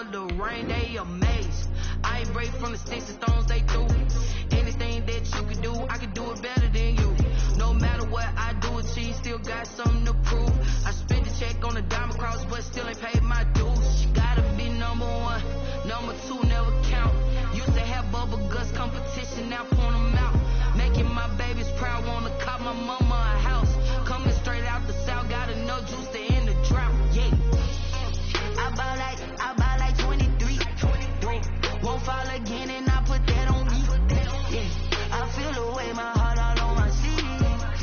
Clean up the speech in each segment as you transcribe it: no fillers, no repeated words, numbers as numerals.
of the rain, they amazed. I ain't break from the sticks and stones they threw. Anything that you can do, I can do it better than you. No matter what I do, achieve, still got something to prove. I spent the check on the diamond cross, but still ain't paid my dues. She gotta be number one, number two never count. Used to have bubble guts competition, now point them out. Making my babies proud, wanna cop my mama a house. Coming straight out the south, got enough juice to end the drought. Yeah, I buy like 23. Won't fall again, and I put that on me. Yeah, I feel the way, my heart all on my sleeve.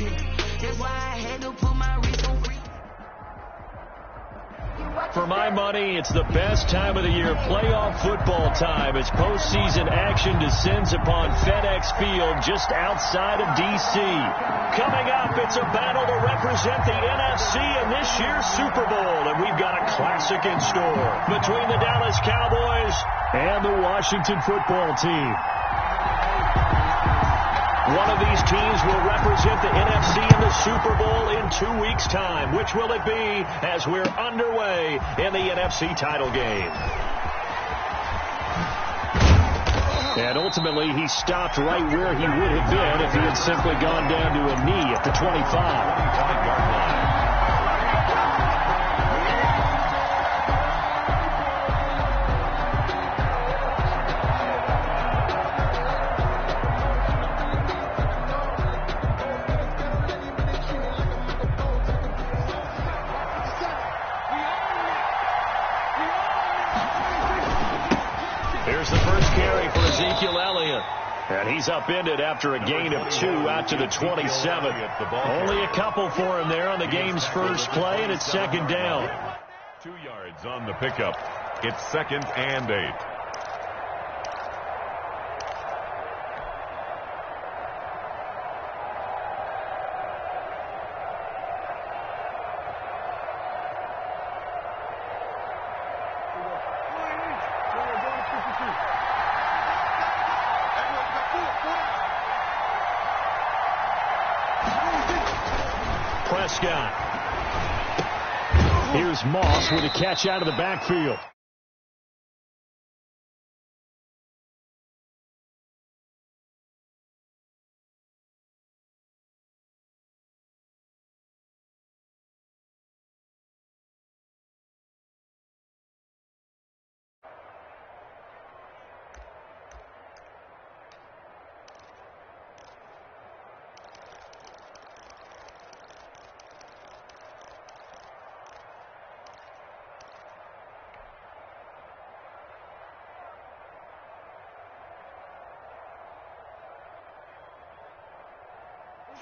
Yeah, that's why I had to put my wrist on free. For my money, it's the best time of the year, playoff football time, as postseason action descends upon FedEx Field just outside of D.C. Coming up, it's a battle to represent the NFC in this year's Super Bowl, and we've got a classic in store between the Dallas Cowboys and the Washington football team. One of these teams will represent the NFC in the Super Bowl in 2 weeks' time. Which will it be as we're underway in the NFC title game? And ultimately, he stopped right where he would have been if he had simply gone down to a knee at the 25. And he's upended after a gain of 2 out to the 27. Only a couple for him there on the game's first play, and it's second down. 2 yards on the pickup. It's 2nd and 8. Prescott. Here's Moss with a catch out of the backfield.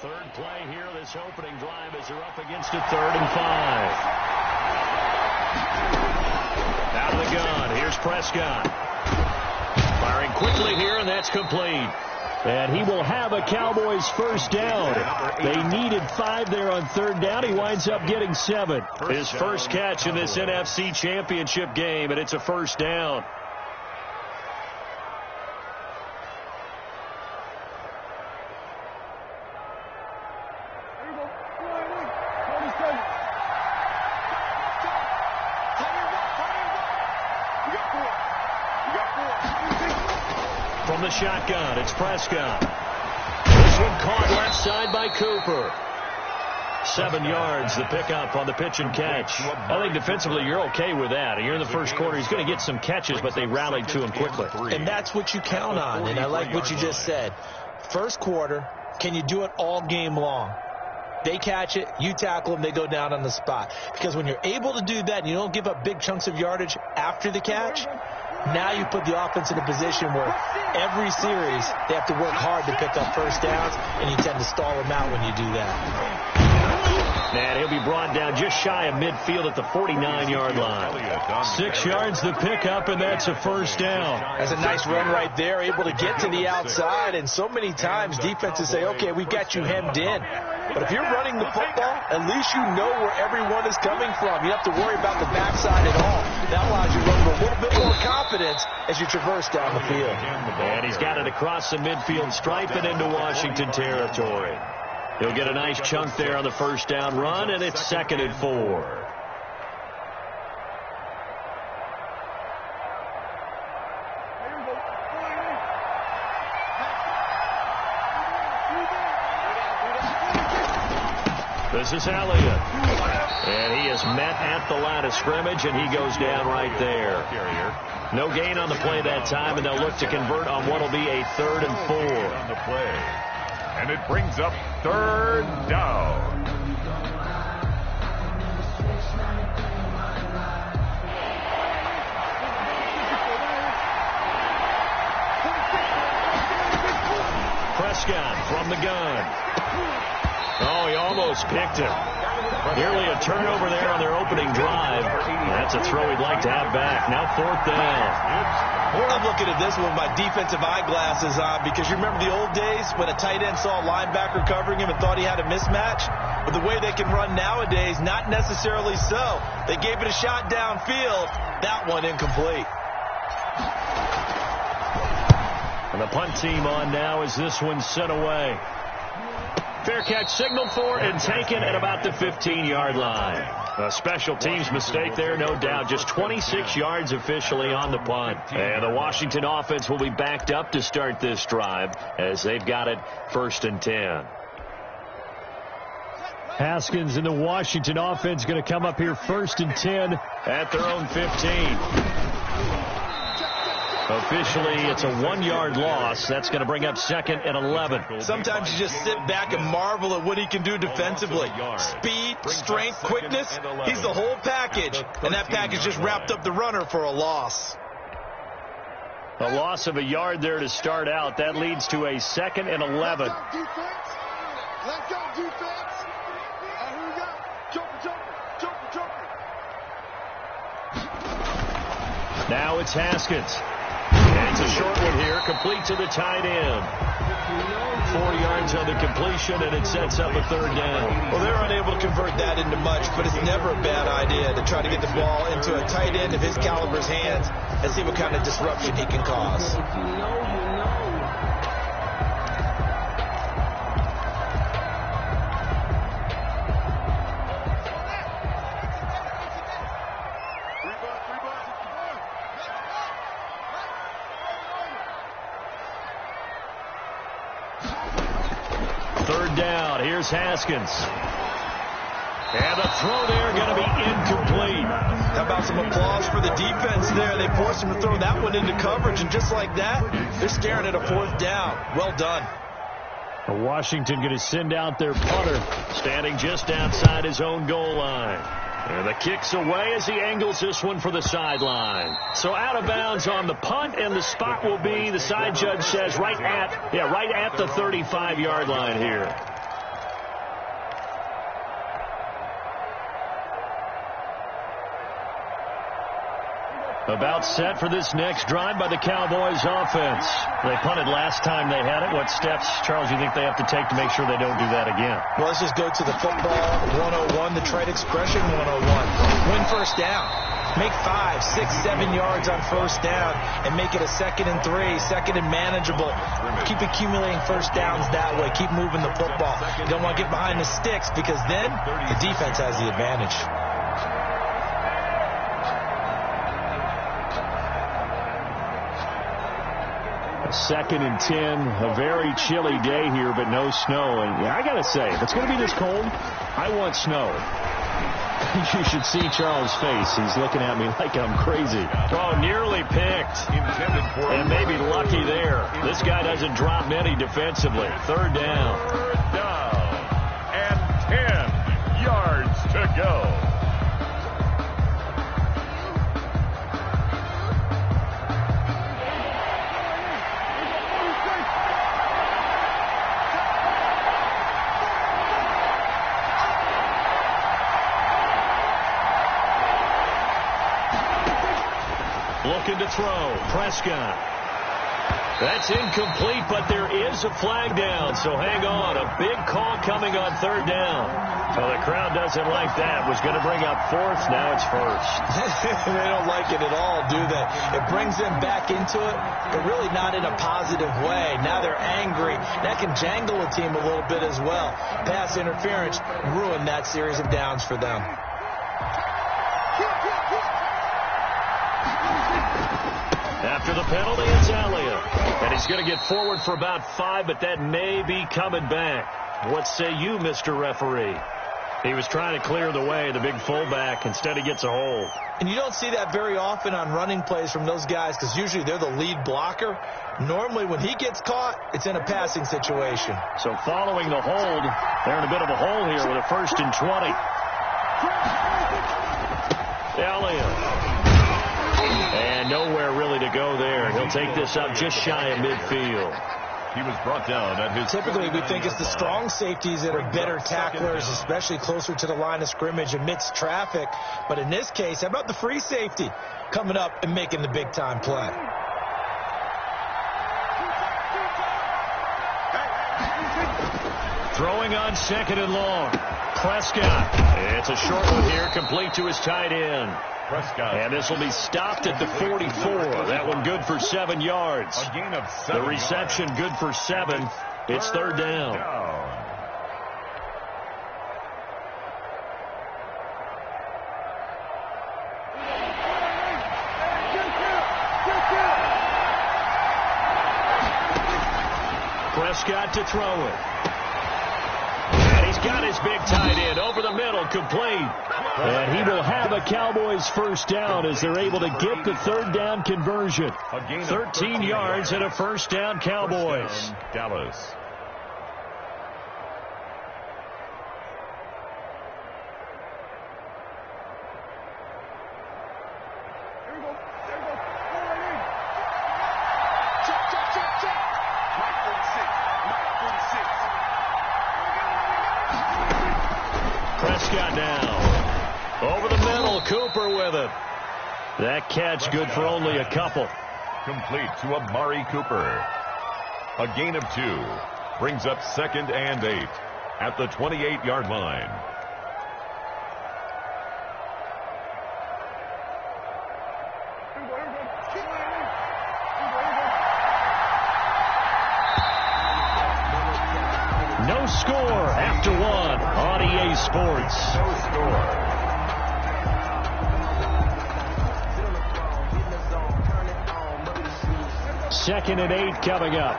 Third play here, this opening drive, as they're up against it, 3rd and 5. Out of the gun, here's Prescott. Firing quickly here, and that's complete. And he will have a Cowboys first down. They needed 5 there on 3rd down. He winds up getting 7. His first catch in this NFC Championship game, and it's a first down. From the shotgun, it's Prescott. This one caught left side by Cooper. 7 yards, the pickup on the pitch and catch. I think defensively you're okay with that. You're in the first quarter. He's going to get some catches, but they rallied to him quickly. And that's what you count on, and I like what you just said. First quarter, can you do it all game long? They catch it, you tackle them, they go down on the spot. Because when you're able to do that and you don't give up big chunks of yardage after the catch, now you put the offense in a position where every series they have to work hard to pick up first downs, and you tend to stall them out when you do that. And he'll be brought down just shy of midfield at the 49-yard line. 6 yards the pickup, and that's a first down. That's a nice run right there, able to get to the outside. And so many times defenses say, okay, we got you hemmed in. But if you're running the football, at least you know where everyone is coming from. You don't have to worry about the backside at all. That allows you to run with a little bit more confidence as you traverse down the field. And he's got it across the midfield stripe and into Washington territory. He'll get a nice chunk there on the first down run, and it's 2nd and 4. This is Elliott. And he is met at the line of scrimmage, and he goes down right there. No gain on the play that time, and they'll look to convert on what will be a 3rd and 4. On the play. And it brings up 3rd down. Prescott from the gun. Oh, he almost picked him. Nearly a turnover there on their opening drive. That's a throw he'd like to have back. Now 4th down. I'm looking at this with my defensive eyeglasses on, because you remember the old days when a tight end saw a linebacker covering him and thought he had a mismatch? But the way they can run nowadays, not necessarily so. They gave it a shot downfield. That one incomplete. And the punt team on now as this one's sent away. Fair catch signaled for and taken at about the 15-yard line. A special teams mistake there, no doubt. Just 26 yards officially on the punt. And the Washington offense will be backed up to start this drive as they've got it 1st and 10. Haskins and the Washington offense going to come up here 1st and 10 at their own 15. Officially, it's a 1-yard loss. That's going to bring up 2nd and 11. Sometimes you just sit back and marvel at what he can do defensively. Speed, strength, quickness. He's the whole package. And that package just wrapped up the runner for a loss. A loss of a yard there to start out. That leads to a 2nd and 11. Let's go, defense. Here we go. Jumper. Now it's Haskins. And it's a short one here, complete to the tight end. 4 yards on the completion, and it sets up a 3rd down. Well, they're unable to convert that into much, but it's never a bad idea to try to get the ball into a tight end of his caliber's hands and see what kind of disruption he can cause. Haskins. And the throw there going to be incomplete. How about some applause for the defense there? They forced him to throw that one into coverage, and just like that, they're staring at a 4th down. Well done. Washington going to send out their punter, standing just outside his own goal line. And the kick's away as he angles this one for the sideline. So out of bounds on the punt, and the spot will be, the side judge says, right at the 35-yard line here. About set for this next drive by the Cowboys offense. They punted last time they had it. What steps, Charles, you think they have to take to make sure they don't do that again? Well, let's just go to the football 101, the trade expression 101. Win 1st down. Make 5, 6, 7 yards on 1st down and make it a 2nd and 3, 2nd and manageable. Keep accumulating 1st downs that way. Keep moving the football. You don't want to get behind the sticks, because then the defense has the advantage. Second and 10, a very chilly day here, but no snow. And I got to say, if it's going to be this cold, I want snow. You should see Charles' face. He's looking at me like I'm crazy. Oh, nearly picked. And maybe lucky there. This guy doesn't drop many defensively. 3rd down. 3rd down. And 10 yards to go. Looking to throw. Prescott. That's incomplete, but there is a flag down, so hang on. A big call coming on 3rd down. So the crowd doesn't like that. Was going to bring up 4th. Now it's 1st. They don't like it at all, do they? It brings them back into it, but really not in a positive way. Now they're angry. That can jangle a team a little bit as well. Pass interference ruined that series of downs for them. After the penalty, it's Elliott. And he's going to get forward for about 5, but that may be coming back. What say you, Mr. Referee? He was trying to clear the way, the big fullback. Instead, he gets a hold. And you don't see that very often on running plays from those guys because usually they're the lead blocker. Normally, when he gets caught, it's in a passing situation. So following the hold, they're in a bit of a hole here with a 1st and 20. Elliott. And nowhere really to go there. He'll take this up just shy of midfield. He was brought down at his... Typically, we think it's the strong safeties that are better tacklers, especially closer to the line of scrimmage amidst traffic. But in this case, how about the free safety coming up and making the big-time play? Throwing on 2nd and long. Prescott. It's a short one here, complete to his tight end. Prescott. And this will be stopped at the 44. That one good for 7 yards. A gain of 7 The reception yards. good for 7. It's 3rd down. Prescott to throw it. And he's got his big tight end over the middle, complete. And he will have a Cowboys 1st down as they're able to get the 3rd down conversion. 13 yards and a 1st down, Cowboys. First down, Dallas. Prescott now. Over the middle, Cooper with it. That catch good for only a couple. Complete to Amari Cooper. A gain of 2. Brings up 2nd and 8 at the 28-yard line. No score after 1 on EA Sports. No score. Second and 8 coming up.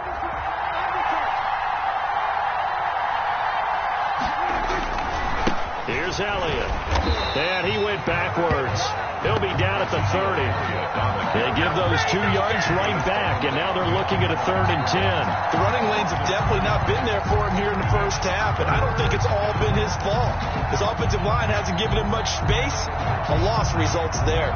Here's Elliott. And he went backwards. He'll be down at the 30. They give those 2 yards right back, and now they're looking at a 3rd and 10. The running lanes have definitely not been there for him here in the first half, and I don't think it's all been his fault. His offensive line hasn't given him much space. A loss results there.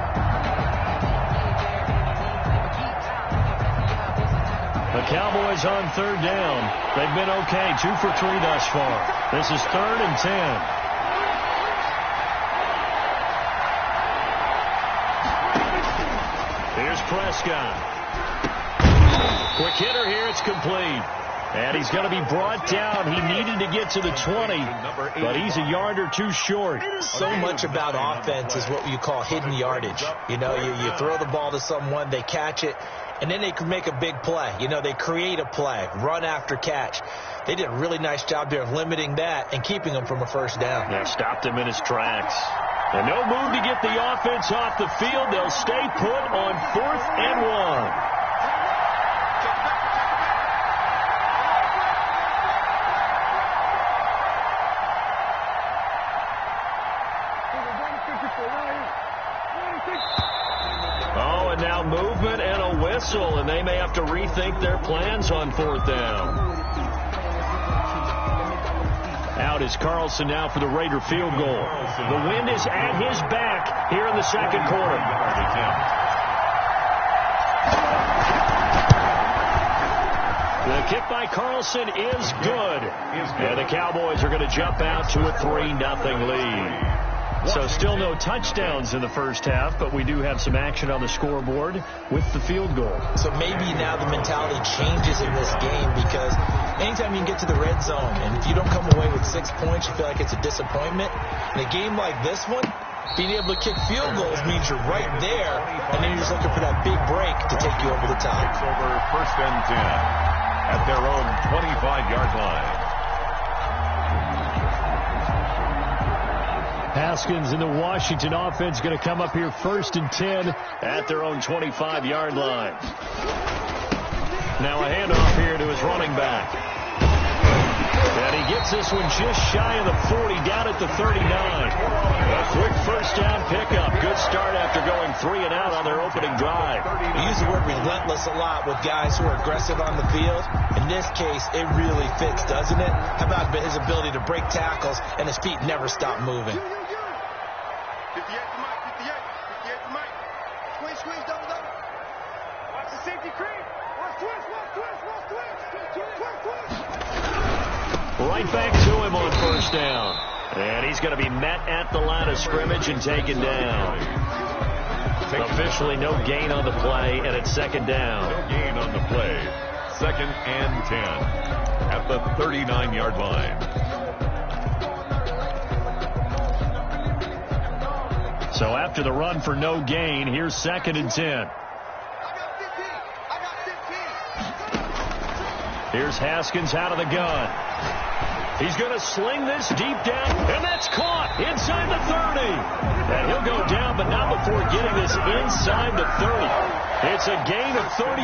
The Cowboys on 3rd down. They've been okay, 2 for 3 thus far. This is 3rd and 10. Here's Prescott. Quick hitter here, it's complete. And he's going to be brought down. He needed to get to the 20, but he's a yard or 2 short. So much about offense is what you call hidden yardage. You know, you throw the ball to someone, they catch it, and then they can make a big play. You know, they create a play, run after catch. They did a really nice job there of limiting that and keeping him from a 1st down. Yeah, stopped him in his tracks. And no move to get the offense off the field. They'll stay put on 4th and 1. Oh, and now movement and a whistle, and they may have to rethink their plans on 4th down. Out is Carlson now for the Raider field goal. The wind is at his back here in the 2nd quarter. The kick by Carlson is good. And the Cowboys are going to jump out to a 3-0 lead. So still no touchdowns in the first half, but we do have some action on the scoreboard with the field goal. So maybe now the mentality changes in this game because anytime you can get to the red zone and if you don't come away with 6 points, you feel like it's a disappointment. In a game like this one, being able to kick field goals means you're right there, and then you're just looking for that big break to take you over the top. Takes over 1st and 10 at their own 25-yard line. Haskins and the Washington offense going to come up here 1st and 10 at their own 25-yard line. Now a handoff here to his running back. And he gets this one just shy of the 40, down at the 39. A quick first down pickup. Good start after going 3 and out on their opening drive. We use the word relentless a lot with guys who are aggressive on the field. In this case, it really fits, doesn't it? How about his ability to break tackles and his feet never stop moving? 58 to Mike, 58 to Mike. Squeeze, double. Watch the safety creep. Watch twist. Right back to him on first down. And he's going to be met at the line of scrimmage and taken down. Officially no gain on the play, and it's second down. No gain on the play. 2nd and 10 at the 39-yard line. So after the run for no gain, here's 2nd and 10. I got 15. Here's Haskins out of the gun. He's going to sling this deep down, and that's caught inside the 30. And he'll go down, but not before getting this inside the 30. It's a gain of 34.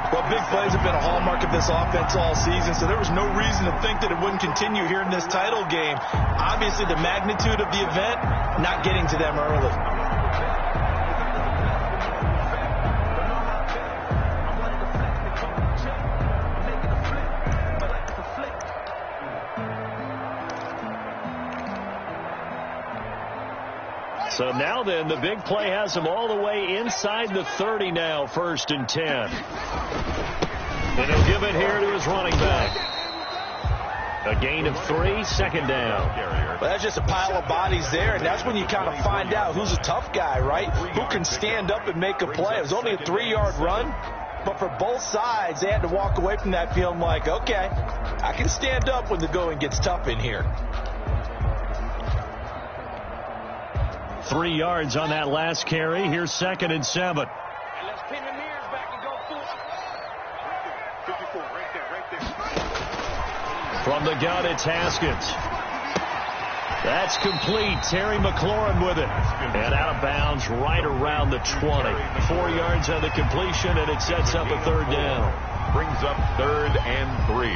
Well, big plays have been a hallmark of this offense all season, so there was no reason to think that it wouldn't continue here in this title game. Obviously, the magnitude of the event, not getting to them early. So now then, the big play has him all the way inside the 30 now, 1st and 10. And he'll give it here to his running back. A gain of 3, 2nd down. Well, that's just a pile of bodies there, and that's when you kind of find out who's a tough guy, right? Who can stand up and make a play. It was only a 3-yard run, but for both sides, they had to walk away from that feeling like, okay, I can stand up when the going gets tough in here. 3 yards on that last carry. Here's 2nd and 7. And let's pin the mirrors back and go full. 54, right there. From the gun, it's Haskins. That's complete. Terry McLaurin with it. And out of bounds right around the 20. 4 yards on the completion, and it sets up a 3rd down. Brings up 3rd and 3.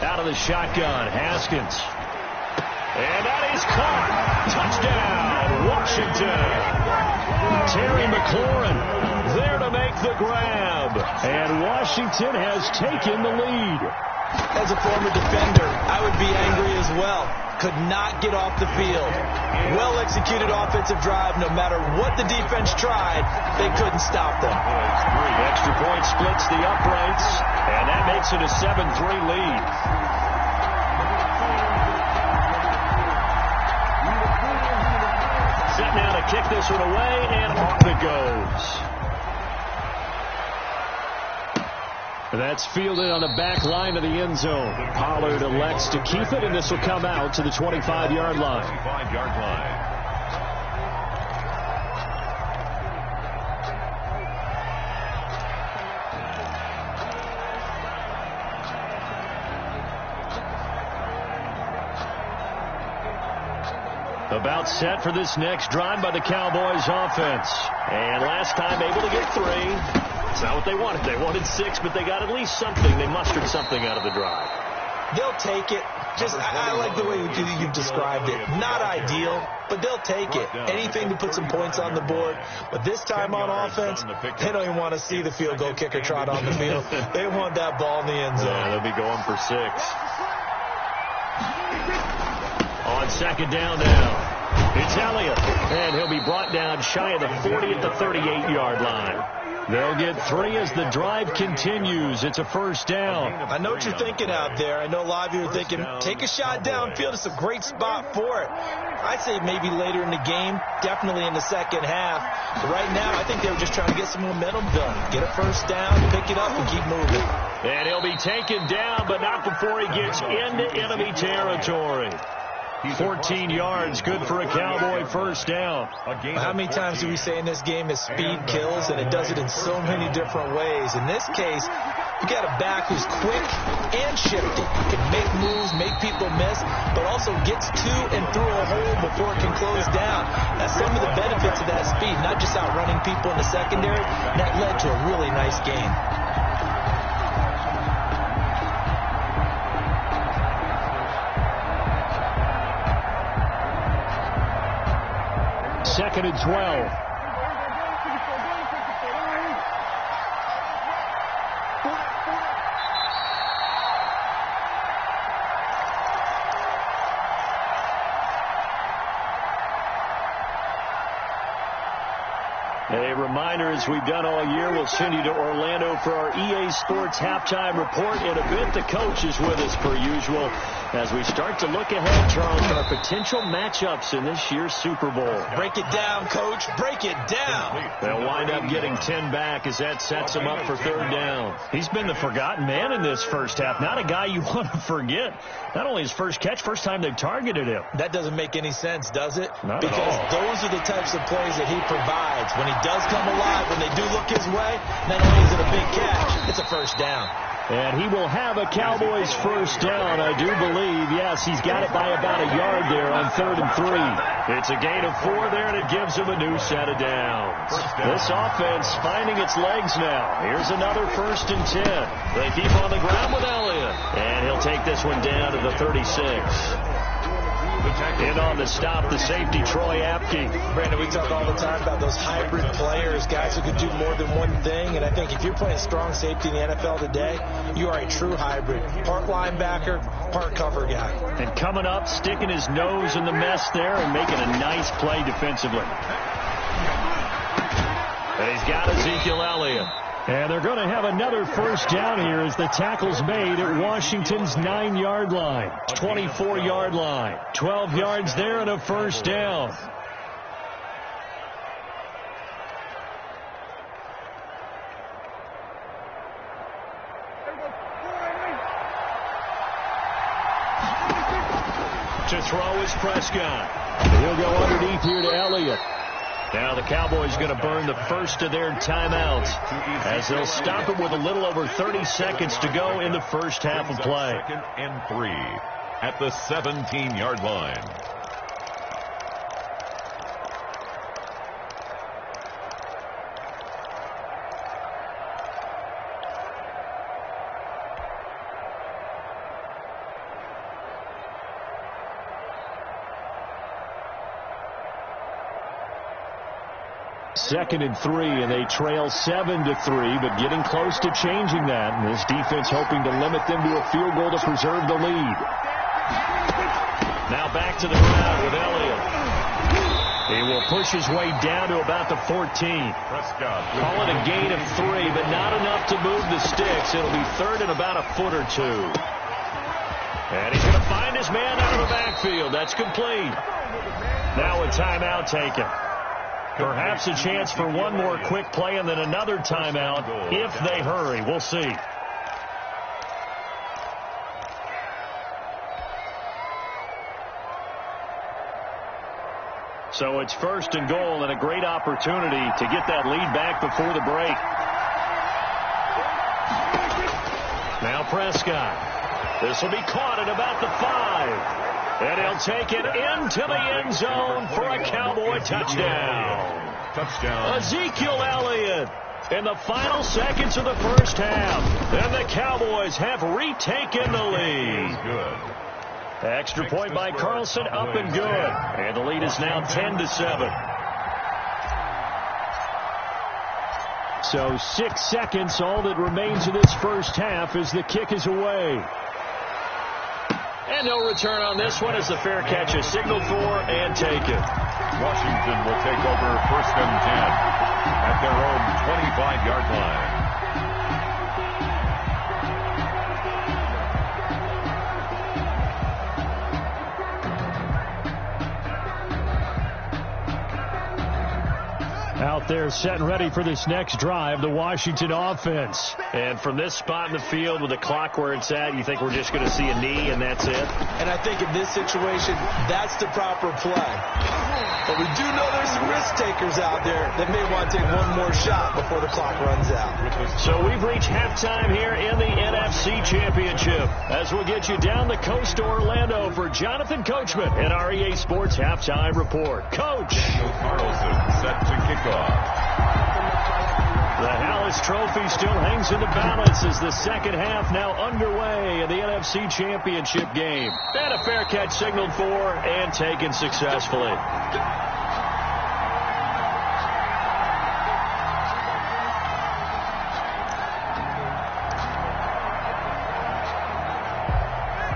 Out of the shotgun, Haskins. And that is caught. Touchdown, Washington. Terry McLaurin there to make the grab. And Washington has taken the lead. As a former defender, I would be angry as well. Could not get off the field. Well-executed offensive drive. No matter what the defense tried, they couldn't stop them. Extra point splits the uprights, and that makes it a 7-3 lead. Set now to kick this one away, and off it goes. That's fielded on the back line of the end zone. Pollard elects to keep it, and this will come out to the 25-yard line. 25-yard line. About set for this next drive by the Cowboys offense. And last time able to get 3. It's not what they wanted. They wanted 6, but they got at least something. They mustered something out of the drive. They'll take it. I like the way you've described it. Not ideal, but they'll take it. Anything to put some points on the board. But this time on offense, they don't even want to see the field goal kicker trot on the field. They want that ball in the end zone. Yeah, they'll be going for 6. On 2nd down now. It's Elliott, and he'll be brought down shy of the 40 at the 38-yard line. They'll get 3 as the drive continues. It's a 1st down. I know what you're thinking out there. I know a lot of you are thinking, take a shot downfield. It's a great spot for it. I'd say maybe later in the game, definitely in the second half. But right now, I think they were just trying to get some momentum done. Get a 1st down, pick it up, and keep moving. And he'll be taken down, but not before he gets into enemy territory. 14 yards, good for a Cowboy first down. How many times do we say in this game that speed kills, and it does it in so many different ways? In this case, you got a back who's quick and shifty. Can make moves, make people miss, but also gets to and through a hole before it can close down. That's some of the benefits of that speed, not just outrunning people in the secondary. That led to a really nice game. Second and 12. A reminder, as we've done all year, we'll send you to Orlando for our EA Sports halftime report. In a bit, the coach is with us per usual as we start to look ahead, Charles, to our potential matchups in this year's Super Bowl. Break it down, Coach. Break it down. They'll wind up getting 10 back as that sets them up for third down. He's been the forgotten man in this first half. Not a guy you want to forget. Not only his first catch, first time they've targeted him. That doesn't make any sense, does it? Not because at all. Those are the types of plays that he provides. When he does come alive, when they do look his way, not only is it a big catch, it's a first down. And he will have a Cowboys first down, I do believe. Yes, he's got it by about a yard there on 3rd and 3. It's a gain of 4 there, and it gives him a new set of downs. This offense finding its legs now. Here's another 1st and 10. They keep on the ground with Elliott. And he'll take this one down to the 36. In on the stop, the safety, Troy Apke. Brandon, we talk all the time about those hybrid players, guys who can do more than one thing. And I think if you're playing strong safety in the NFL today, you are a true hybrid. Part linebacker, part cover guy. And coming up, sticking his nose in the mess there and making a nice play defensively. And he's got Ezekiel Elliott. And they're going to have another first down here as the tackle's made at Washington's 9-yard line, 24-yard line. 12 yards there and a first down. To throw is Prescott. He'll go underneath here to Elliott. Now the Cowboys going to burn the first of their timeouts as they'll stop it with a little over 30 seconds to go in the first half of play. 2nd and 3 at the 17-yard line. Second and 3, and they trail 7-3, but getting close to changing that. And this defense hoping to limit them to a field goal to preserve the lead. Now back to the ground with Elliott. He will push his way down to about the 14. Prescott. Call it a gain of 3, but not enough to move the sticks. It'll be third and about a foot or two. And he's going to find his man out of the backfield. That's complete. Now a timeout taken. Perhaps a chance for one more quick play and then another timeout if they hurry. We'll see. So it's 1st and goal and a great opportunity to get that lead back before the break. Now Prescott. This will be caught at about the 5. And he'll take it into the end zone for a Cowboy touchdown. Touchdown. Ezekiel Elliott in the final seconds of the first half. And the Cowboys have retaken the lead. Good. Extra point by Carlson, up and good. And the lead is now 10-7. So 6 seconds, all that remains of this first half as the kick is away. And no return on this one as the fair catch is signaled for and taken. Washington will take over 1st and 10 at their own 25-yard line. Out there set and ready for this next drive, the Washington offense. And from this spot in the field with the clock where it's at, you think we're just going to see a knee and that's it? And I think in this situation, that's the proper play. But we do know there's some risk takers out there that may want to take one more shot before the clock runs out. So we've reached halftime here in the NFC Championship as we'll get you down the coast to Orlando for Jonathan Coachman and our EA Sports Halftime Report. Coach! Carlson set to kick off. The Hallis Trophy still hangs in the balance as the second half now underway in the NFC Championship game. And a fair catch signaled for and taken successfully.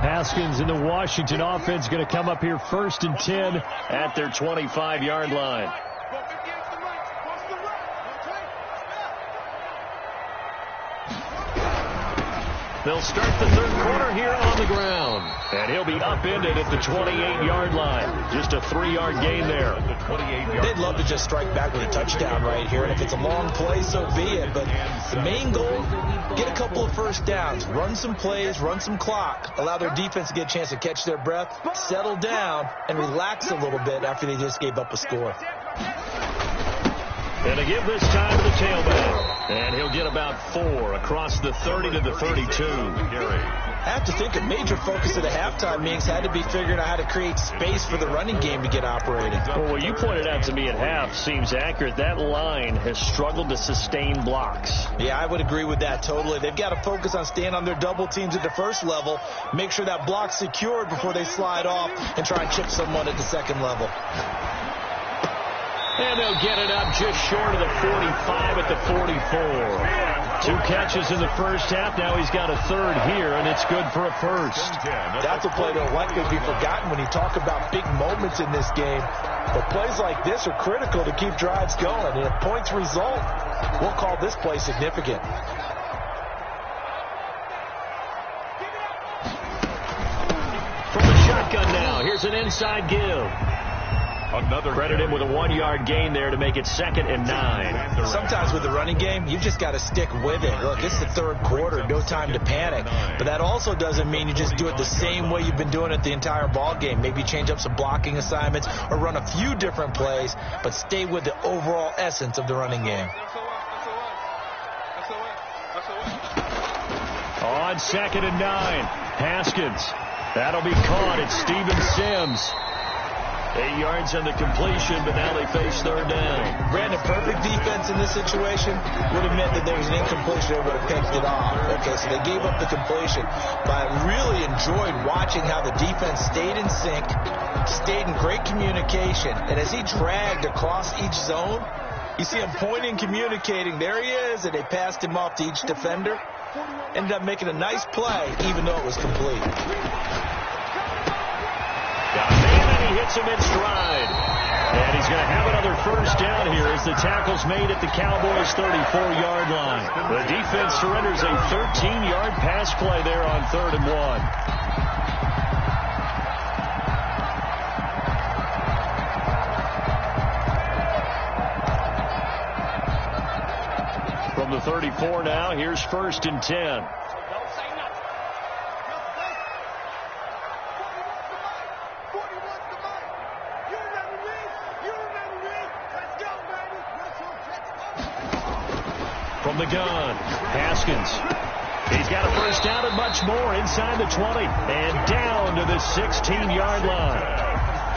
Haskins in the Washington offense going to come up here 1st and 10 at their 25-yard line. They'll start the third quarter here on the ground. And he'll be upended at the 28-yard line. Just a 3-yard gain there. They'd love to just strike back with a touchdown right here. And if it's a long play, so be it. But the main goal, get a couple of first downs. Run some plays, run some clock. Allow their defense to get a chance to catch their breath, settle down, and relax a little bit after they just gave up a score. And to give this time to the tailback. And he'll get about 4 across the 30 to the 32. I have to think a major focus of the halftime meetings had to be figuring out how to create space for the running game to get operating. Well, what you pointed out to me at half seems accurate. That line has struggled to sustain blocks. Yeah, I would agree with that totally. They've got to focus on staying on their double teams at the first level, make sure that block's secured before they slide off and try and chip someone at the second level. And they'll get it up just short of the 45 at the 44. 2 catches in the first half. Now he's got a third here, and it's good for a first. That's a play that'll likely be forgotten when you talk about big moments in this game. But plays like this are critical to keep drives going. And if points result, we'll call this play significant. From the shotgun now, here's an inside give. Another credit him with a 1-yard gain there to make it 2nd and 9. Sometimes with the running game, you've just got to stick with it. Look, it's the third quarter, no time to panic. But that also doesn't mean you just do it the same way you've been doing it the entire ball game. Maybe change up some blocking assignments or run a few different plays, but stay with the overall essence of the running game. On 2nd and 9, Haskins. That'll be caught. It's Steven Sims. 8 yards on the completion, but now they face third down. Brandon, perfect defense in this situation would have meant that there was an incompletion and would have picked it off. Okay, so they gave up the completion. But I really enjoyed watching how the defense stayed in sync, stayed in great communication. And as he dragged across each zone, you see him pointing, communicating. There he is, and they passed him off to each defender. Ended up making a nice play, even though it was complete. He hits him in stride. And he's going to have another first down here as the tackle's made at the Cowboys' 34-yard line. The defense surrenders a 13-yard pass play there on 3rd and 1. From the 34 now, here's 1st and 10. From the gun, Haskins. He's got a first down and much more inside the 20 and down to the 16-yard line.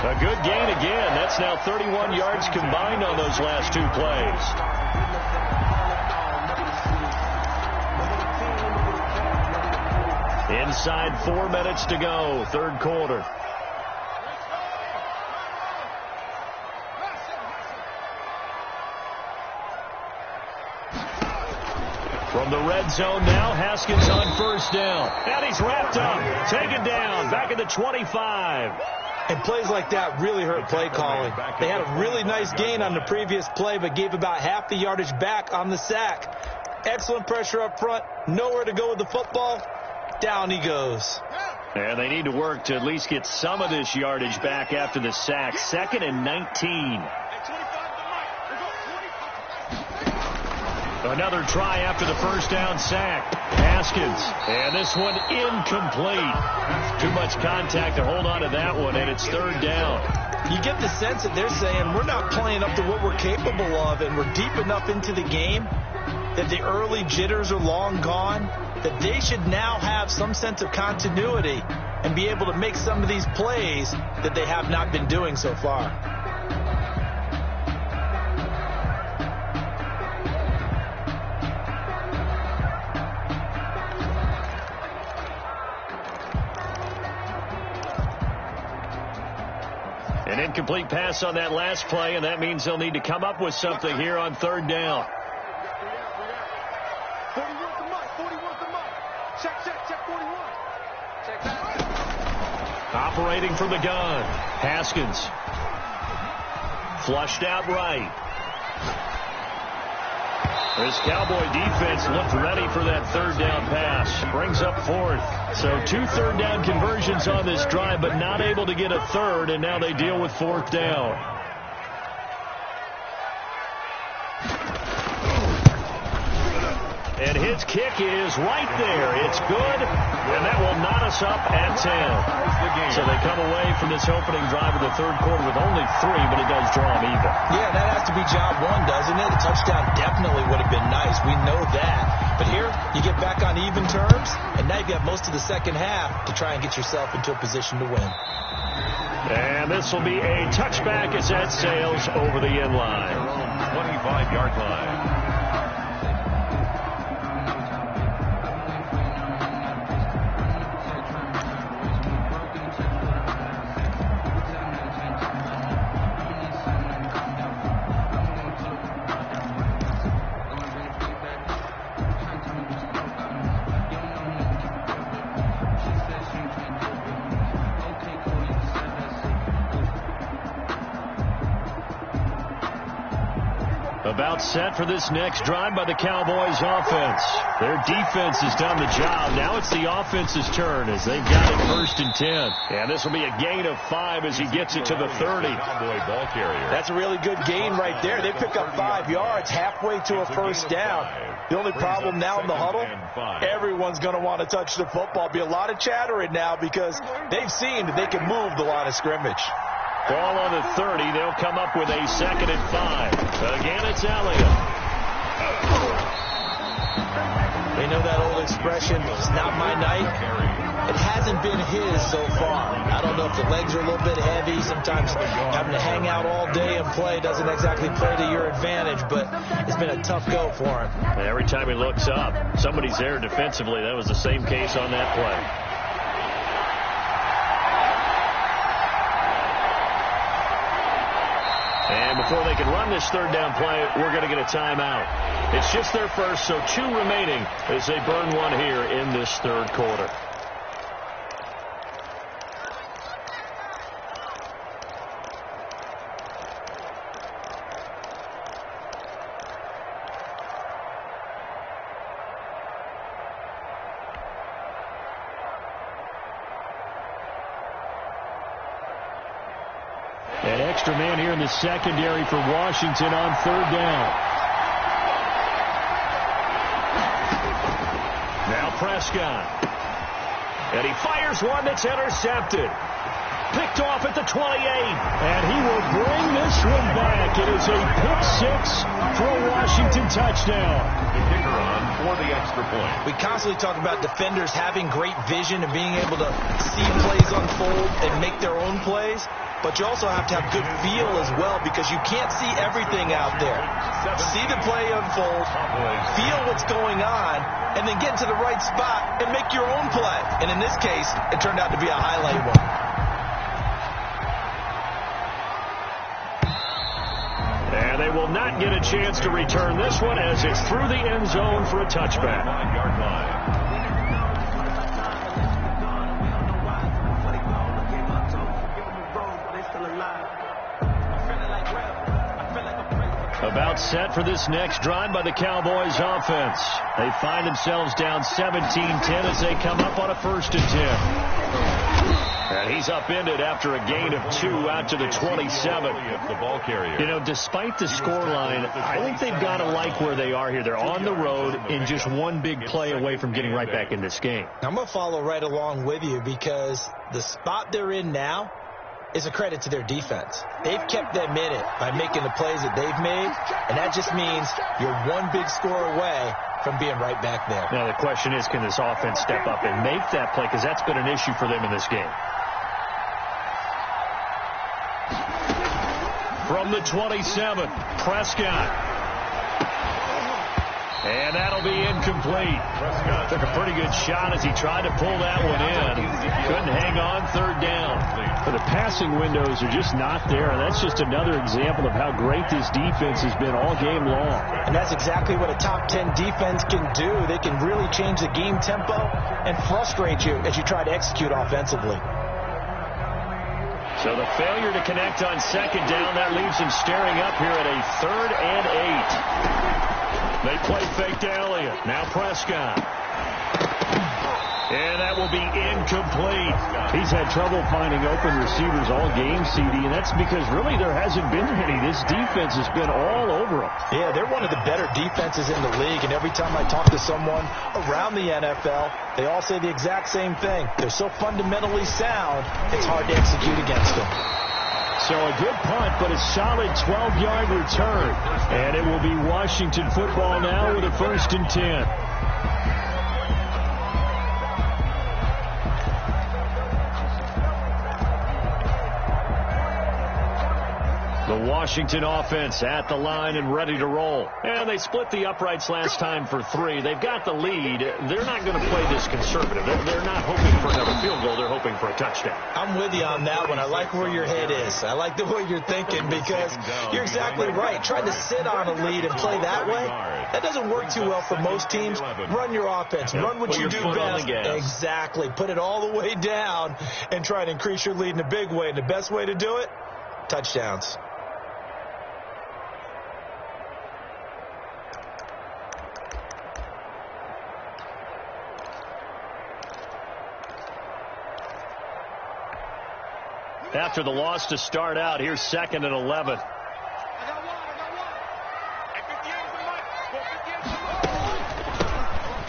A good gain again. That's now 31 yards combined on those last 2 plays. Inside 4 minutes to go, 3rd quarter. From the red zone now, Haskins on 1st down. And he's wrapped up, taken down, back at the 25. And plays like that really hurt play calling. They had a really nice gain on the previous play, but gave about half the yardage back on the sack. Excellent pressure up front, nowhere to go with the football. Down he goes. And they need to work to at least get some of this yardage back after the sack. 2nd and 19. Another try after the first down sack. Haskins. And this one incomplete. Too much contact to hold on to that one, and it's third down. You get the sense that they're saying we're not playing up to what we're capable of, and we're deep enough into the game that the early jitters are long gone, that they should now have some sense of continuity and be able to make some of these plays that they have not been doing so far. An incomplete pass on that last play, and that means they'll need to come up with something here on third down. 41 to Mike. 41 to Mike. Check 41. Check that. Operating from the gun. Haskins. Flushed out right. This Cowboy defense looked ready for that third down pass. Brings up fourth. So 2 third down conversions on this drive, but not able to get a third, and now they deal with fourth down. And his kick is right there. It's good, and that will knot us up at 10. So they come away from this opening drive of the third quarter with only 3, but it does draw them even. Yeah, that has to be job one, doesn't it? A touchdown definitely would have been nice. We know that. But here, you get back on even terms, and now you've got most of the second half to try and get yourself into a position to win. And this will be a touchback as that sails over the end line. 25-yard line. About set for this next drive by the Cowboys offense. Their defense has done the job. Now it's the offense's turn as they've got it first and 10. And this will be a gain of 5 as he gets it to the 30. That's a really good gain right there. They pick up 5 yards halfway to a first down. The only problem now in the huddle, everyone's going to want to touch the football. Be a lot of chattering now because they've seen that they can move the line of scrimmage. Ball on the 30. They'll come up with a 2nd and 5. Again, it's Elliott. They know that old expression, it's not my night. It hasn't been his so far. I don't know if the legs are a little bit heavy. Sometimes having to hang out all day and play doesn't exactly play to your advantage, but it's been a tough go for him. And every time he looks up, somebody's there defensively. That was the same case on that play. And before they can run this third down play, we're going to get a timeout. It's just their first, so 2 remaining as they burn one here in this third quarter. An extra man here in the secondary for Washington on third down. Now Prescott. And he fires one that's intercepted. Picked off at the 28. And he will bring this one back. It is a pick 6 for a Washington touchdown. The kicker on for the extra point. We constantly talk about defenders having great vision and being able to see plays unfold and make their own plays. But you also have to have good feel as well because you can't see everything out there. See the play unfold, feel what's going on, and then get to the right spot and make your own play. And in this case, it turned out to be a highlight one. And they will not get a chance to return this one as it's through the end zone for a touchback. 5-yard line. About set for this next drive by the Cowboys offense. They find themselves down 17-10 as they come up on a 1st and 10. And He's upended after a gain of 2 out to the 27. The ball carrier. You know, despite the scoreline, I think they've got to like where they are here. They're on the road and just one big play away from getting right back in this game. I'm going to follow right along with you because the spot they're in now is a credit to their defense. They've kept them in it by making the plays that they've made, and that just means you're one big score away from being right back there. Now, the question is, can this offense step up and make that play? Because that's been an issue for them in this game. From the 27, Prescott. And that'll be incomplete. Prescott took a pretty good shot as he tried to pull that one in. Couldn't hang on, third down. But the passing windows are just not there. And that's just another example of how great this defense has been all game long. And that's exactly what a top 10 defense can do. They can really change the game tempo and frustrate you as you try to execute offensively. So the failure to connect on second down, that leaves him staring up here at a 3rd and 8. They play fake to Elliott. Now Prescott. And that will be incomplete. He's had trouble finding open receivers all game, CD, and that's because really there hasn't been any. This defense has been all over them. Yeah, they're one of the better defenses in the league, and every time I talk to someone around the NFL, they all say the exact same thing. They're so fundamentally sound, it's hard to execute against them. So a good punt, but a solid 12-yard return. And it will be Washington football now with a 1st and 10. The Washington offense at the line and ready to roll. And they split the uprights last time for 3. They've got the lead. They're not going to play this conservative. They're not hoping for another field goal. They're hoping for a touchdown. I'm with you on that one. I like where your head is. I like the way you're thinking because you're exactly right. Trying to sit on a lead and play that way, that doesn't work too well for most teams. Run your offense. Run what you do best. Exactly. Put it all the way down and try to increase your lead in a big way. And the best way to do it, touchdowns. After the loss to start out, here's 2nd and 11.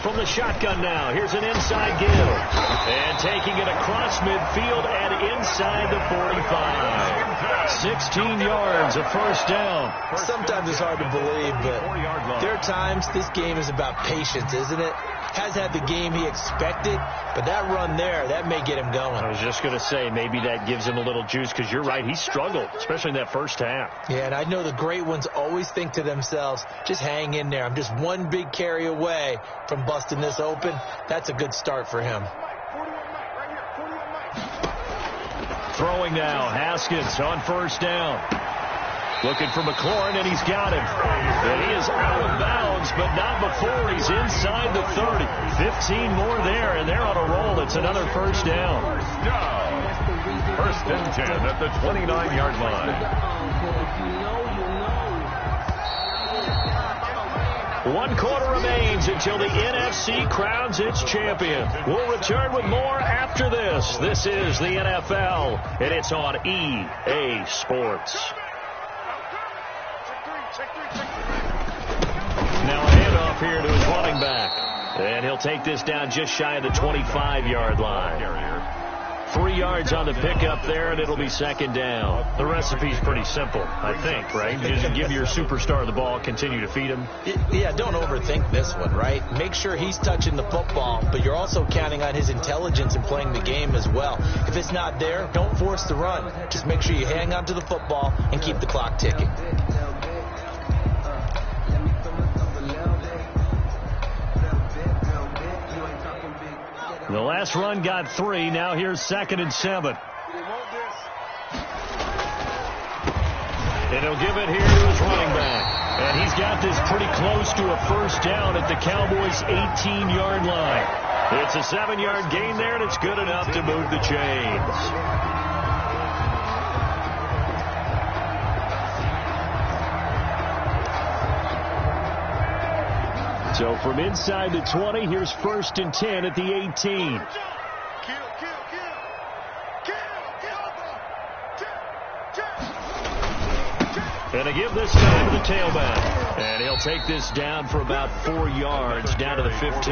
From the shotgun now, here's an inside give. And taking it across midfield and inside the 45. 16 yards, a 1st down. Sometimes it's hard to believe, but there are times this game is about patience, isn't it? Has had the game he expected, but that run there, that may get him going. I was just going to say, maybe that gives him a little juice, because you're right, he struggled, especially in that first half. Yeah, and I know the great ones always think to themselves, just hang in there. I'm just one big carry away from busting this open. That's a good start for him. Throwing now, Haskins on 1st down. Looking for McLaurin, and he's got him. And he is out of bounds, but not before he's inside the 30. 15 more there, and they're on a roll. It's another 1st down. 1st and 10 at the 29-yard line. 1 quarter remains until the NFC crowns its champion. We'll return with more after this. This is the NFL, and it's on EA Sports. Now a handoff here to his running back. And he'll take this down just shy of the 25-yard line. 3 yards on the pickup there, and it'll be 2nd down. The recipe's pretty simple, I think, right? You just give your superstar the ball, continue to feed him. Yeah, don't overthink this one, right? Make sure he's touching the football, but you're also counting on his intelligence in playing the game as well. If it's not there, don't force the run. Just make sure you hang on to the football and keep the clock ticking. The last run got 3. Now here's 2nd and 7. And he'll give it here to his running back. And he's got this pretty close to a 1st down at the Cowboys' 18-yard line. It's a 7-yard gain there, and it's good enough to move the chains. So from inside the 20, here's 1st and 10 at the 18. Kill. And to give this time to the tailback. And he'll take this down for about 4 yards, down to the 15.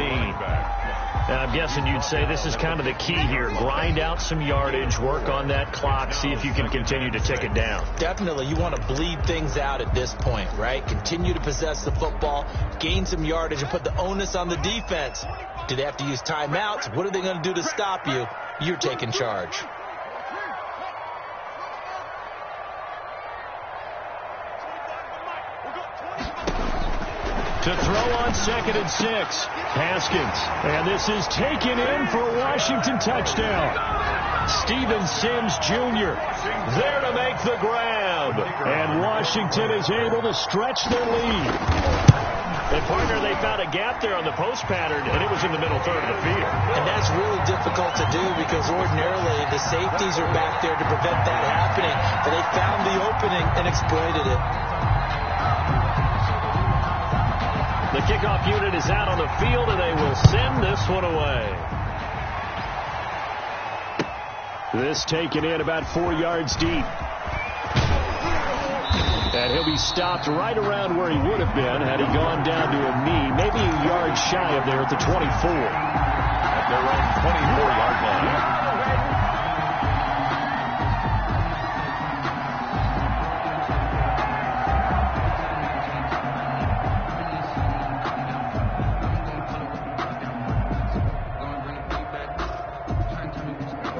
Now, I'm guessing you'd say this is kind of the key here. Grind out some yardage, work on that clock, see if you can continue to tick it down. Definitely. You want to bleed things out at this point, right? Continue to possess the football, gain some yardage, and put the onus on the defense. Do they have to use timeouts? What are they going to do to stop you? You're taking charge. To throw on 2nd and 6. Haskins. And this is taken in for a Washington touchdown. Steven Sims Jr. there to make the grab. And Washington is able to stretch their lead. And, partner, they found a gap there on the post pattern, and it was in the middle third of the field. And that's really difficult to do because ordinarily the safeties are back there to prevent that happening. But they found the opening and exploited it. The kickoff unit is out on the field, and they will send this one away. This taken in about 4 yards deep. And he'll be stopped right around where he would have been had he gone down to a knee, maybe a yard shy of there at the 24. At their own 24-yard line.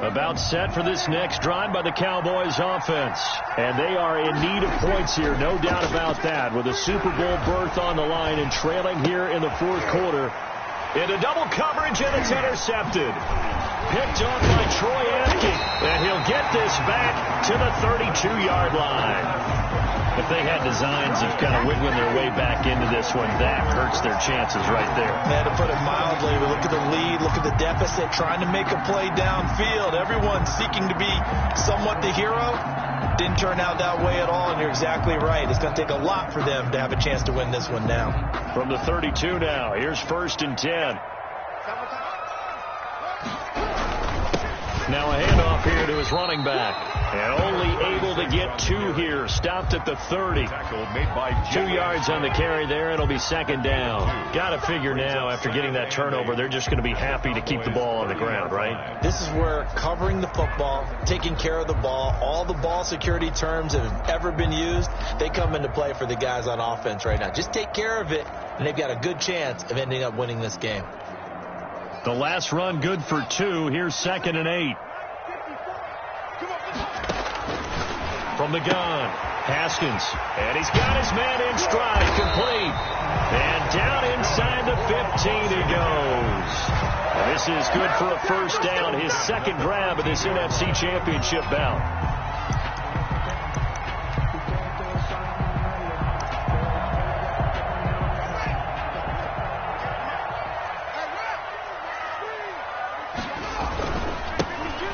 About set for this next drive by the Cowboys offense. And they are in need of points here, no doubt about that, with a Super Bowl berth on the line and trailing here in the fourth quarter. Into double coverage, and it's intercepted. Picked off by Troy Apke, and he'll get this back to the 32-yard line. If they had designs of kind of wiggling their way back into this one, that hurts their chances right there. Man, to put it mildly, we look at the lead, look at the deficit, trying to make a play downfield. Everyone seeking to be somewhat the hero. Didn't turn out that way at all, and you're exactly right. It's going to take a lot for them to have a chance to win this one now. From the 32 now, here's 1st and 10. Now a handoff here to his running back. And only able to get 2 here. Stopped at the 30. 2 yards on the carry there. It'll be 2nd down. Got to figure now, after getting that turnover, they're just going to be happy to keep the ball on the ground, right? This is where covering the football, taking care of the ball, all the ball security terms that have ever been used, they come into play for the guys on offense right now. Just take care of it, and they've got a good chance of ending up winning this game. The last run good for 2. Here's 2nd and 8. From the gun, Haskins, and he's got his man in stride, complete, and down inside the 15 he goes. And this is good for a 1st down, his 2nd grab of this NFC Championship bout.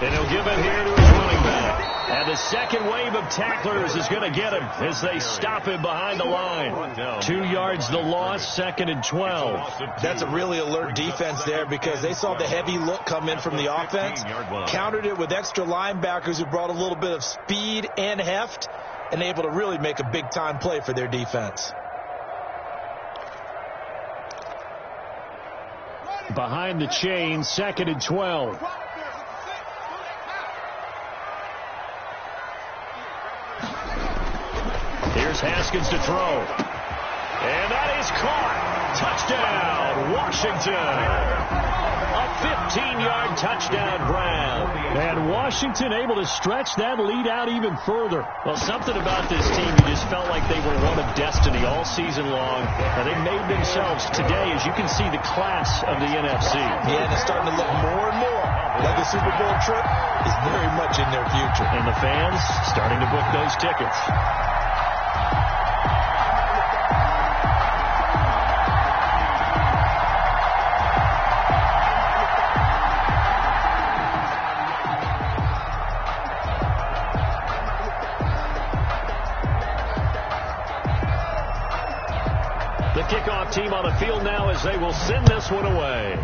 And he'll give it here to his running back. And the second wave of tacklers is going to get him as they stop him behind the line. 2 yards the loss, 2nd and 12. That's a really alert defense there because they saw the heavy look come in from the offense, countered it with extra linebackers who brought a little bit of speed and heft, and able to really make a big-time play for their defense. Behind the chain, 2nd and 12. Here's Haskins to throw. And that is caught. Touchdown, Washington. A 15-yard touchdown grab. And Washington able to stretch that lead out even further. Well, something about this team, you just felt like they were one of destiny all season long. And they made themselves today, as you can see, the class of the NFC. Yeah, and it's starting to look more and more like the Super Bowl trip is very much in their future. And the fans starting to book those tickets. Kickoff team on the field now as they will send this one away.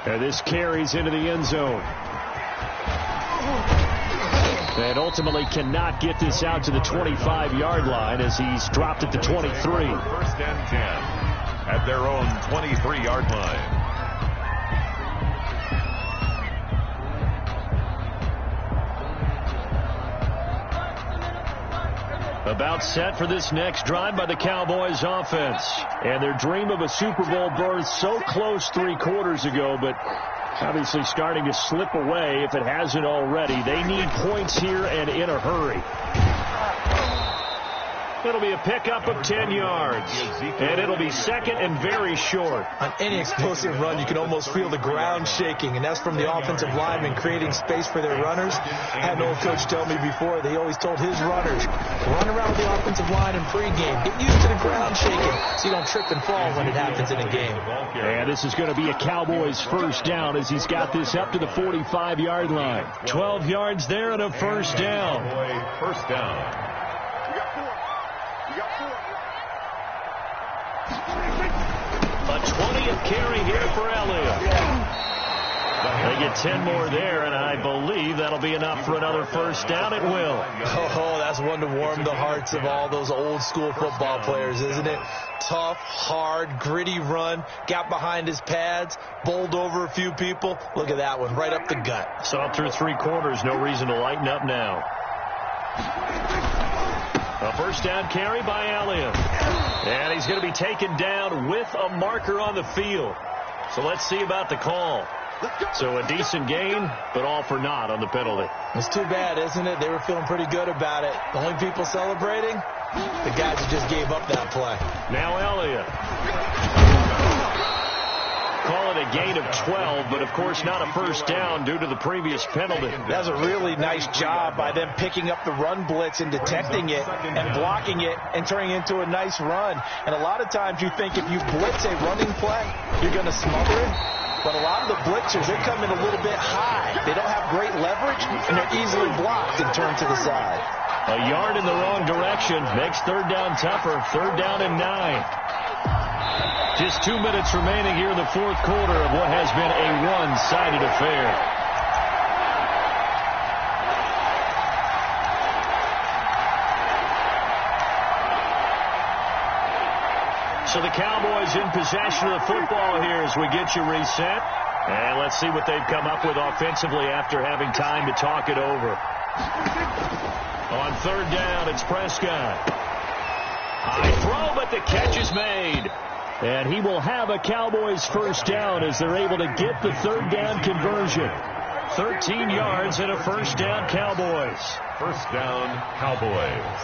And this carries into the end zone. And ultimately cannot get this out to the 25-yard line as he's dropped at the 23. First and 10 at their own 23-yard line. About set for this next drive by the Cowboys offense. And their dream of a Super Bowl berth so close 3 quarters ago, but obviously starting to slip away if it hasn't already. They need points here and in a hurry. It'll be a pickup of 10 yards. And it'll be second and very short. On any explosive run, you can almost feel the ground shaking, and that's from the offensive linemen creating space for their runners. I had an old coach tell me before, they always told his runners, run around with the offensive line in pregame. Get used to the ground shaking so you don't trip and fall when it happens in a game. And this is going to be a Cowboys first down as he's got this up to the 45-yard line. 12 yards there and a first down. First down. A 20th carry here for Elliott. They get 10 more there, and I believe that'll be enough for another first down. It will. Oh, that's one to warm the hearts of all those old-school football players, isn't it? Tough, hard, gritty run. Got behind his pads, bowled over a few people. Look at that one, right up the gut. Saw through 3 quarters. No reason to lighten up now. A first down carry by Elliott. And he's going to be taken down with a marker on the field. So let's see about the call. So a decent gain, but all for naught on the penalty. It's too bad, isn't it? They were feeling pretty good about it. The only people celebrating, the guys who just gave up that play. Now Elliott. Call it a gain of 12, but of course not a first down due to the previous penalty. That's a really nice job by them picking up the run blitz and detecting it and blocking it and turning it into a nice run. And a lot of times you think if you blitz a running play, you're going to smother it. But a lot of the blitzers, they come in a little bit high. They don't have great leverage, and they're easily blocked and turned to the side. A yard in the wrong direction makes third down tougher. Third down and 9. Just 2 minutes remaining here in the fourth quarter of what has been a one-sided affair. So the Cowboys in possession of the football here as we get you reset. And let's see what they've come up with offensively after having time to talk it over. On third down, it's Prescott. High throw, but the catch is made. And he will have a Cowboys first down as they're able to get the third down conversion. 13 yards and a first down, Cowboys. First down, Cowboys.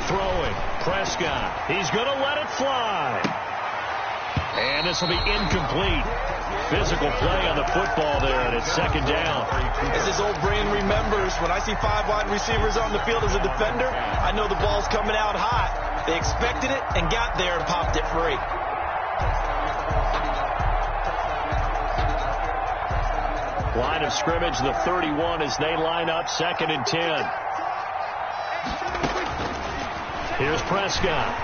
Throwing, Prescott. He's going to let it fly. And this will be incomplete. Physical play on the football there, and it's second down. As his old brain remembers, when I see 5 wide receivers on the field as a defender, I know the ball's coming out hot. They expected it and got there and popped it free. Line of scrimmage, the 31, as they line up second and 10. Here's Prescott.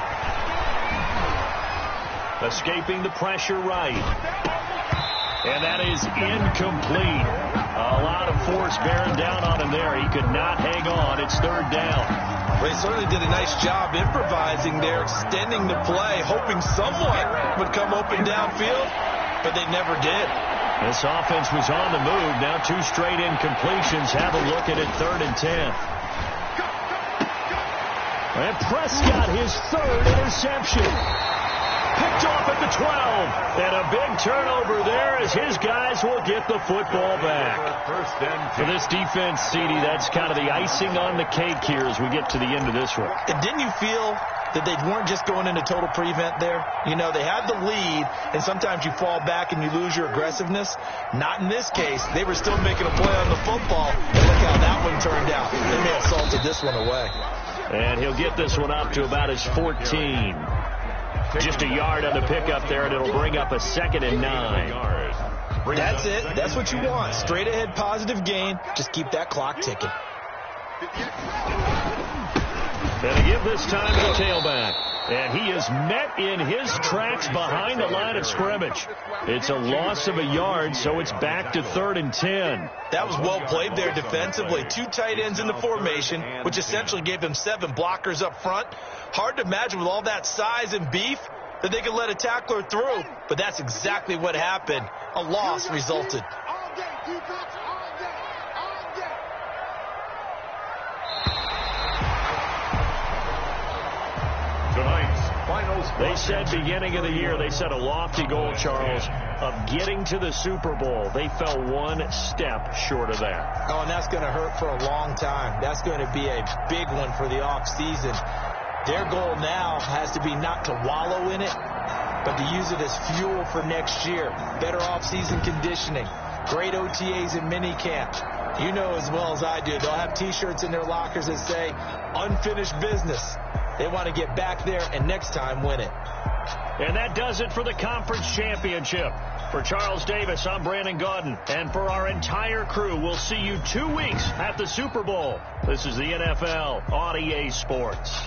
Escaping the pressure right. And that is incomplete. A lot of force bearing down on him there. He could not hang on. It's third down. Well, he certainly did a nice job improvising there, extending the play, hoping someone would come open downfield, but they never did. This offense was on the move. Now 2 straight incompletions. Have a look at it, third and 10. And Prescott, his third interception. Picked off at the 12. And a big turnover there as his guys will get the football back. For this defense, CD, that's kind of the icing on the cake here as we get to the end of this one. And didn't you feel that they weren't just going into total prevent there? You know, they had the lead, and sometimes you fall back and you lose your aggressiveness. Not in this case. They were still making a play on the football, and look how that one turned out. They may have salted this one away. And he'll get this one up to about his 14. Just a yard on the pickup there, and it'll bring up a second and 9. That's it. That's what you want. Straight ahead positive gain. Just keep that clock ticking. And a give this time to the tailback. And he is met in his tracks behind the line of scrimmage. It's a loss of a yard, so it's back to 3rd and 10. That was well played there defensively. 2 tight ends in the formation, which essentially gave him 7 blockers up front. Hard to imagine with all that size and beef that they could let a tackler through, but that's exactly what happened. A loss resulted. They said beginning of the year, they set a lofty goal, Charles, of getting to the Super Bowl. They fell 1 step short of that. Oh, and that's going to hurt for a long time. That's going to be a big one for the offseason. Their goal now has to be not to wallow in it, but to use it as fuel for next year. Better offseason conditioning, great OTAs and minicamp. You know as well as I do, they'll have T-shirts in their lockers that say, unfinished business. They want to get back there and next time win it. And that does it for the conference championship. For Charles Davis, I'm Brandon Gaudin. And for our entire crew, we'll see you 2 weeks at the Super Bowl. This is the NFL on EA Sports.